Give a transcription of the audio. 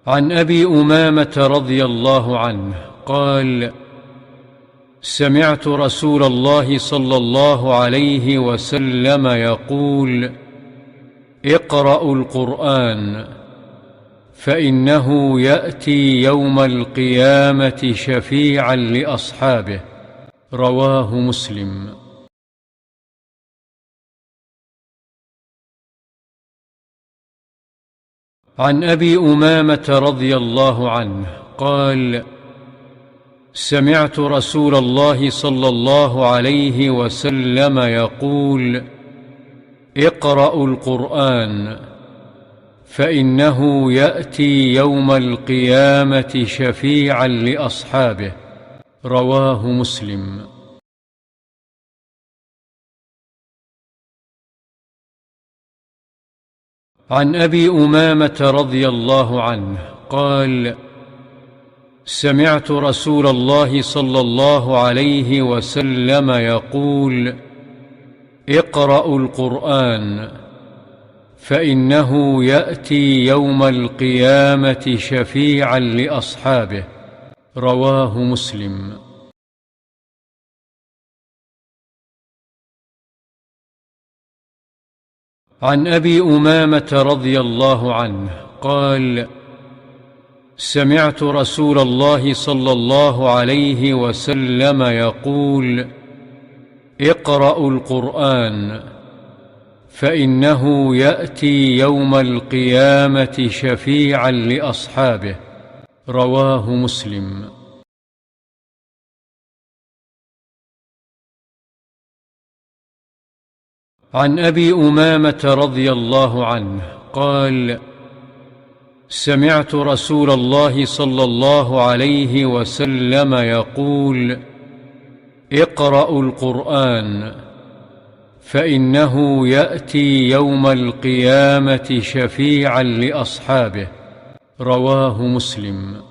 عن أبي أمامة رضي الله عنه قال: سمعت رسول الله صلى الله عليه وسلم يقول: اقرأوا القرآن فإنه يأتي يوم القيامة شفيعا لأصحابه. رواه مسلم. عن أبي أمامة رضي الله عنه قال: سمعت رسول الله صلى الله عليه وسلم يقول: اقرأوا القرآن فإنه يأتي يوم القيامة شفيعا لأصحابه. رواه مسلم. عن أبي أمامة رضي الله عنه قال: سمعت رسول الله صلى الله عليه وسلم يقول: اقرأوا القرآن فإنه يأتي يوم القيامة شفيعا لأصحابه. رواه مسلم. عن أبي أمامة رضي الله عنه قال: سمعت رسول الله صلى الله عليه وسلم يقول: اقرأوا القرآن فإنه يأتي يوم القيامة شفيعا لأصحابه. رواه مسلم. عن أبي أمامة رضي الله عنه قال: سمعت رسول الله صلى الله عليه وسلم يقول: اقرأوا القرآن فإنه يأتي يوم القيامة شفيعا لأصحابه. رواه مسلم.